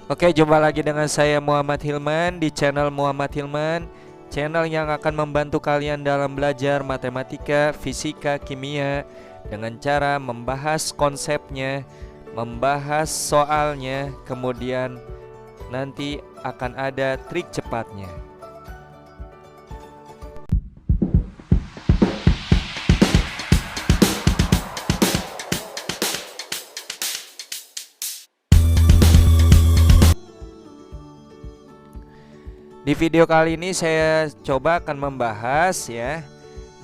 Oke, jumpa lagi dengan saya Muhammad Hilman di channel Muhammad Hilman, channel yang akan membantu kalian dalam belajar matematika, fisika, kimia dengan cara membahas konsepnya, membahas soalnya, kemudian nanti akan ada trik cepatnya. Di video kali ini saya coba akan membahas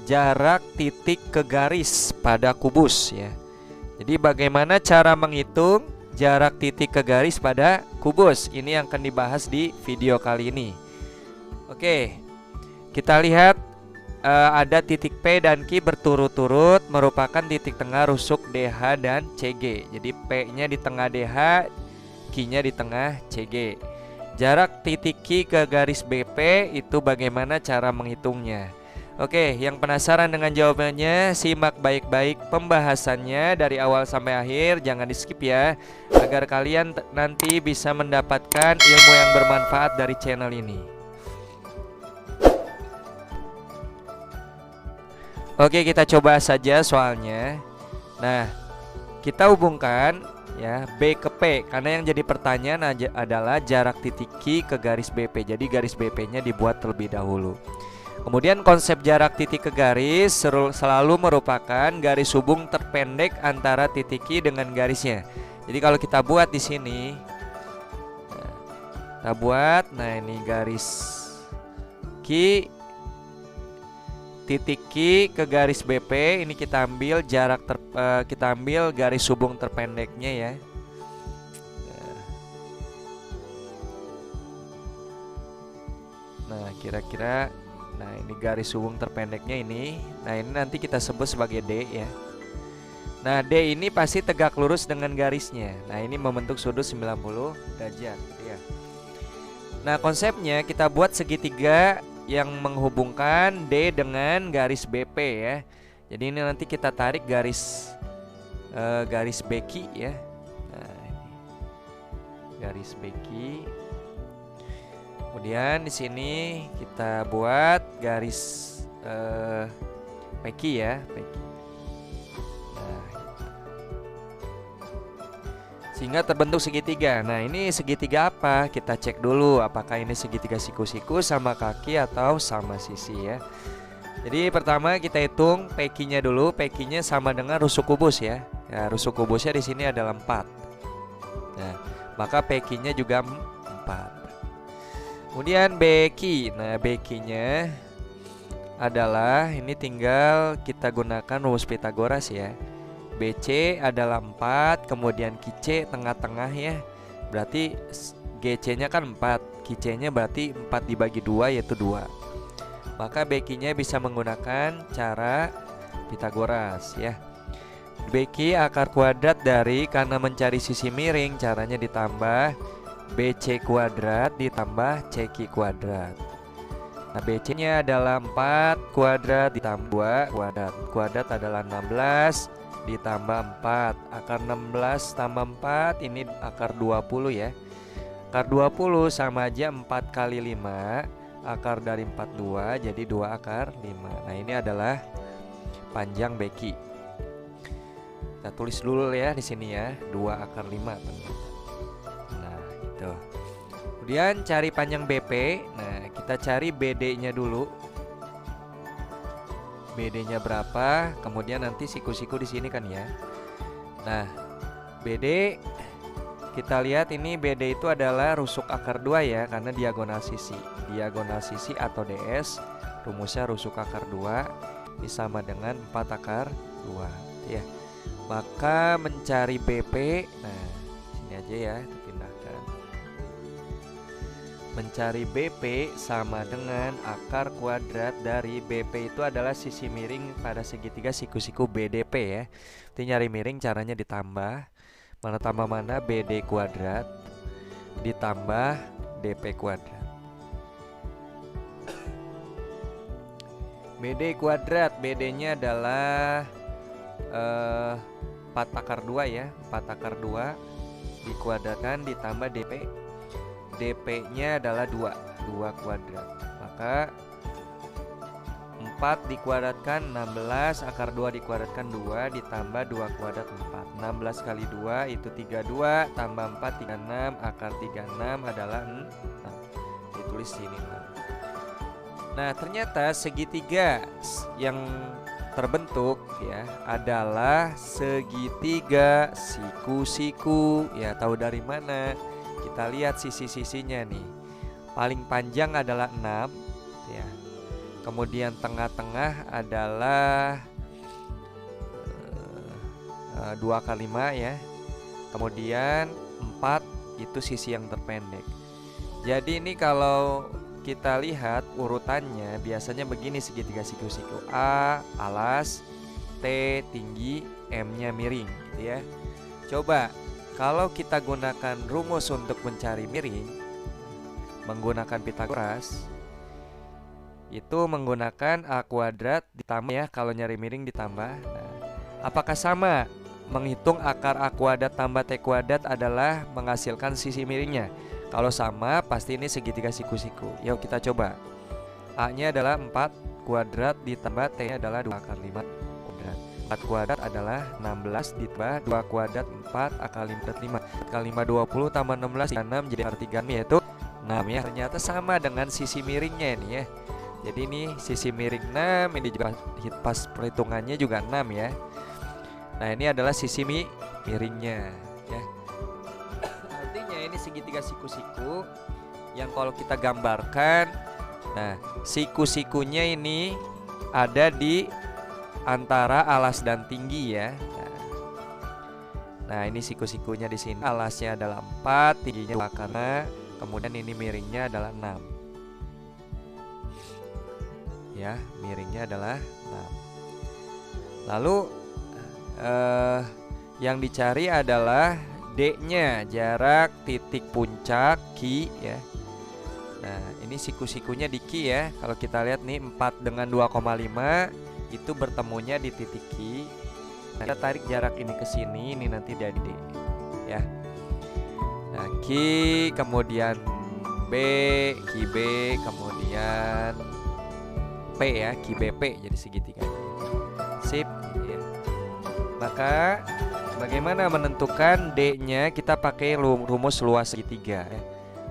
jarak titik ke garis pada kubus ya. Jadi bagaimana cara menghitung jarak titik ke garis pada kubus? Ini yang akan dibahas di video kali ini. Oke, kita lihat ada titik P dan Q berturut-turut merupakan titik tengah rusuk DH dan CG. Jadi P-nya di tengah DH, Q-nya di tengah CG. Jarak titik Q ke garis BP itu bagaimana cara menghitungnya? Oke, yang penasaran dengan jawabannya, simak baik-baik pembahasannya dari awal sampai akhir, jangan di skip ya, agar kalian nanti bisa mendapatkan ilmu yang bermanfaat dari channel ini. Oke, kita coba saja soalnya. Nah, kita hubungkan ya B ke P, karena yang jadi pertanyaan adalah jarak titik Q ke garis BP. Jadi garis BP-nya dibuat terlebih dahulu. Kemudian konsep jarak titik ke garis selalu merupakan garis hubung terpendek antara titik Q dengan garisnya. Jadi kalau kita buat di sini, kita buat, nah ini garis Q, titik Q ke garis BP, ini kita ambil jarak kita ambil garis hubung terpendeknya ya. Nah, kira-kira ini garis hubung terpendeknya ini. Nah, ini nanti kita sebut sebagai D ya. Nah, D ini pasti tegak lurus dengan garisnya. Nah, ini membentuk sudut 90 derajat gitu ya. Nah, konsepnya kita buat segitiga yang menghubungkan D dengan garis BP ya. Jadi ini nanti kita tarik garis BQ ya. Nah, ini garis BQ. Kemudian di sini kita buat garis PQ ya, PQ. Nah, sehingga terbentuk segitiga. Nah, ini segitiga apa? Kita cek dulu apakah ini segitiga siku-siku sama kaki atau sama sisi ya. Jadi pertama kita hitung PQ-nya dulu. PQ-nya sama dengan rusuk kubus ya. Ya, rusuk kubusnya di sini adalah 4. Nah, maka PQ-nya juga 4. Kemudian BQ. Nah, BQ-nya adalah ini tinggal kita gunakan rumus Pitagoras ya. BC adalah 4, kemudian QC tengah-tengah ya. Berarti GC-nya kan 4, QC-nya berarti 4 dibagi 2 yaitu 2. Maka BQ-nya bisa menggunakan cara Pitagoras ya. BQ akar kuadrat dari, karena mencari sisi miring, caranya ditambah BC kuadrat ditambah CQ kuadrat. Nah, BC-nya adalah 4 kuadrat ditambah 2 kuadrat. Kuadrat adalah 16 ditambah 4. Akar 16 tambah 4 ini akar 20 ya. Akar 20 sama aja 4 kali 5. Akar dari 4 2, jadi 2 akar 5. Nah, ini adalah panjang BQ. Kita tulis dulu ya di sini ya, 2 akar 5. Kemudian cari panjang BP. Nah, kita cari BD-nya dulu. BD-nya berapa? Kemudian nanti siku-siku di sini kan ya. Nah, BD kita lihat ini BD itu adalah rusuk akar 2 ya, karena diagonal sisi. Diagonal sisi atau DS rumusnya rusuk akar 2 ini sama dengan 4 akar 2 ya. Maka mencari BP, nah sini aja ya, pindahkan. Mencari BP sama dengan akar kuadrat dari BP itu adalah sisi miring pada segitiga siku-siku BDP ya. Nanti nyari miring caranya ditambah. Mana tambah mana, BD kuadrat ditambah DP kuadrat. BD kuadrat, BD-nya adalah 4 akar 2 ya. 4 akar 2 dikuadratkan ditambah DP DP-nya adalah 2 kuadrat. Maka 4 dikuadratkan 16, akar 2 dikuadratkan 2, ditambah 2 kuadrat 4. 16 kali 2 itu 32, tambah 4 36, akar 36 adalah 6. Ditulis sini 6. Nah, ternyata segitiga yang terbentuk ya adalah segitiga siku-siku. Ya, tahu dari mana? Kita lihat sisi-sisinya nih. Paling panjang adalah 6 ya. Kemudian tengah-tengah adalah 2 kali 5 ya. Kemudian 4 itu sisi yang terpendek. Jadi ini kalau kita lihat urutannya biasanya begini segitiga siku-siku. A alas, T tinggi, M-nya miring gitu ya. Coba kalau kita gunakan rumus untuk mencari miring menggunakan Pitagoras, itu menggunakan A kuadrat ditambah ya, kalau nyari miring ditambah. Nah, apakah sama? Menghitung akar A kuadrat tambah T kuadrat adalah menghasilkan sisi miringnya. Kalau sama, pasti ini segitiga siku-siku. Yuk kita coba. A-nya adalah 4 kuadrat ditambah T-nya adalah 2 akar 5 kuadrat. 4 kuadrat adalah 16 ditambah 2 kuadrat 4 akar 5 kuadrat 5. 4 kali 5 20 tambah 16 6 jadi akar 3 yaitu 6 ya. Ternyata sama dengan sisi miringnya ini ya. Jadi ini sisi miring 6, ini juga pas perhitungannya juga 6 ya. Nah, ini adalah sisi miringnya ya. Ini segitiga siku-siku yang kalau kita gambarkan, nah siku-sikunya ini ada di antara alas dan tinggi ya. Nah ini siku-sikunya di sini. Alasnya adalah 4, tingginya karena kemudian ini miringnya adalah 6. Ya, miringnya adalah 6. Lalu yang dicari adalah D-nya, jarak titik puncak Q ya. Nah, ini siku-sikunya di Q ya. Kalau kita lihat nih 4 dengan 2,5 itu bertemunya di titik Q. Nah, kita tarik jarak ini ke sini, ini nanti dari D ya. Nah, Q kemudian B, QB kemudian P ya, QBP jadi segitiga. Sip ya. Maka bagaimana menentukan D-nya? Kita pakai rumus luas segitiga ya.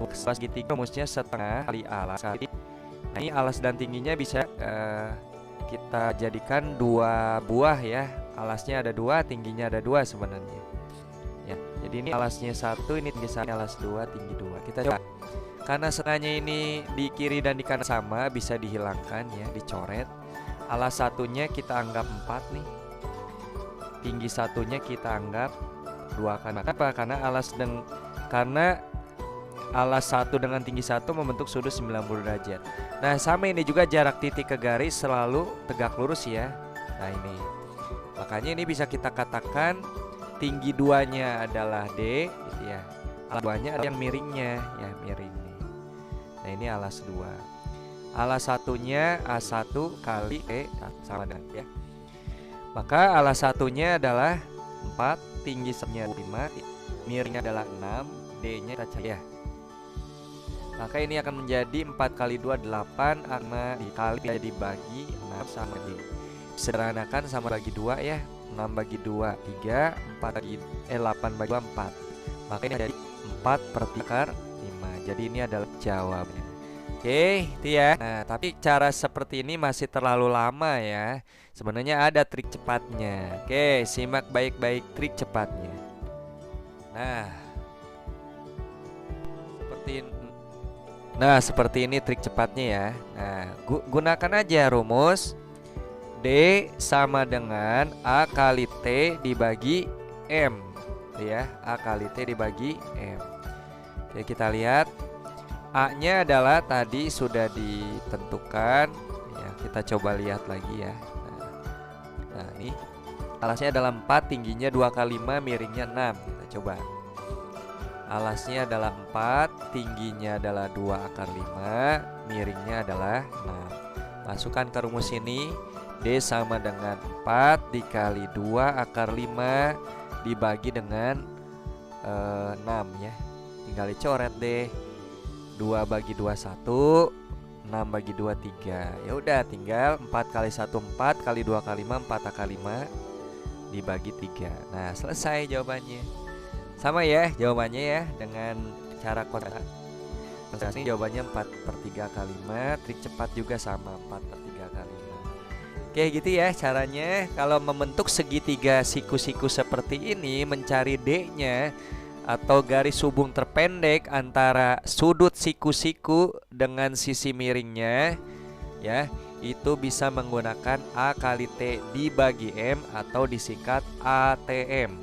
Luas segitiga rumusnya setengah kali alas kali. Nah, ini alas dan tingginya bisa kita jadikan 2 buah ya. Alasnya ada 2, tingginya ada 2 sebenarnya. Ya, jadi ini alasnya 1, ini tinggi 1, alas 2, tinggi 2. Kita coba. Karena setengahnya ini di kiri dan di kanan sama, bisa dihilangkan ya, dicoret. Alas satunya kita anggap 4 nih. Tinggi satunya kita anggap 2 kan. Kenapa? Karena alas 1 dengan tinggi 1 membentuk sudut 90 derajat. Nah, sama ini juga jarak titik ke garis selalu tegak lurus ya. Nah, ini. Makanya ini bisa kita katakan tinggi 2-nya adalah D gitu ya. Alas 2-nya adalah yang miringnya ya, miring nih. Nah, ini alas 2. Alas satunya A1 kali E sama dengan ya. Maka alas satunya adalah 4, tinggi 5, miringnya adalah 6, D-nya kita cari ya. Maka ini akan menjadi 4 kali 2 8, karena dikali jadi bagi 6 sama D. Sederhanakan sama bagi 2 ya. 6 bagi 2 3, 8 bagi 2 4. Maka ini jadi 4/5. Jadi ini adalah jawabnya. Oke, itu ya. Nah, tapi cara seperti ini masih terlalu lama ya. Sebenarnya ada trik cepatnya. Oke, simak baik-baik trik cepatnya. Seperti ini trik cepatnya ya. Nah, gunakan aja rumus D sama dengan A kali T dibagi M ya. A kali T dibagi M. Oke, kita lihat A-nya adalah tadi sudah ditentukan ya, kita coba lihat lagi ya. Nah, ini alasnya adalah 4, tingginya 2 kali 5, miringnya 6. Kita coba. Alasnya adalah 4, tingginya adalah 2 akar 5, miringnya adalah 6. Masukkan ke rumus ini, D sama dengan 4 dikali 2 akar 5 dibagi dengan 6 ya. Tinggal dicoret deh. 2 bagi 2 1, 6 bagi 2 3. Ya udah tinggal 4 kali 1 4 kali 2 kali 5 4 akar 5 dibagi 3. Nah, selesai jawabannya. Sama ya jawabannya ya dengan cara kontra. Ini jawabannya 4/3 kali 5. Trik cepat juga sama 4/3 kali 5. Oke gitu ya caranya. Kalau membentuk segitiga siku-siku seperti ini, mencari D-nya atau garis hubung terpendek antara sudut siku-siku dengan sisi miringnya, ya, itu bisa menggunakan A kali T dibagi M atau disingkat ATM.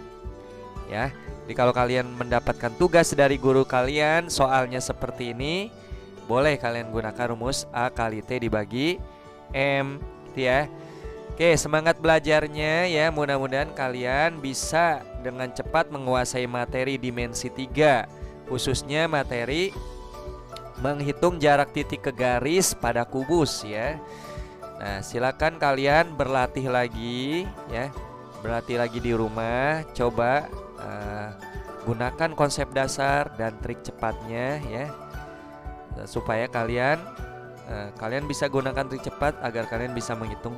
Ya. Jadi kalau kalian mendapatkan tugas dari guru kalian soalnya seperti ini, boleh kalian gunakan rumus A kali T dibagi M, gitu ya. Oke, semangat belajarnya ya. Mudah-mudahan kalian bisa dengan cepat menguasai materi dimensi 3, khususnya materi menghitung jarak titik ke garis pada kubus ya. Nah, silakan kalian berlatih lagi ya. Berlatih lagi di rumah, coba gunakan konsep dasar dan trik cepatnya ya, supaya kalian bisa gunakan trik cepat agar kalian bisa menghitung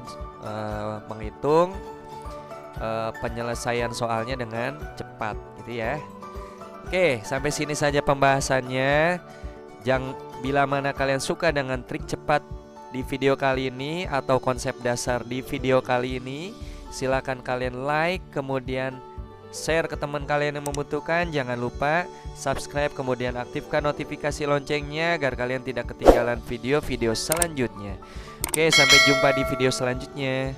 penyelesaian soalnya dengan cepat gitu ya. Oke, sampai sini saja pembahasannya. Bila mana kalian suka dengan trik cepat di video kali ini atau konsep dasar di video kali ini, silakan kalian like, kemudian share ke teman kalian yang membutuhkan. Jangan lupa subscribe, kemudian aktifkan notifikasi loncengnya agar kalian tidak ketinggalan video-video selanjutnya. Oke, sampai jumpa di video selanjutnya.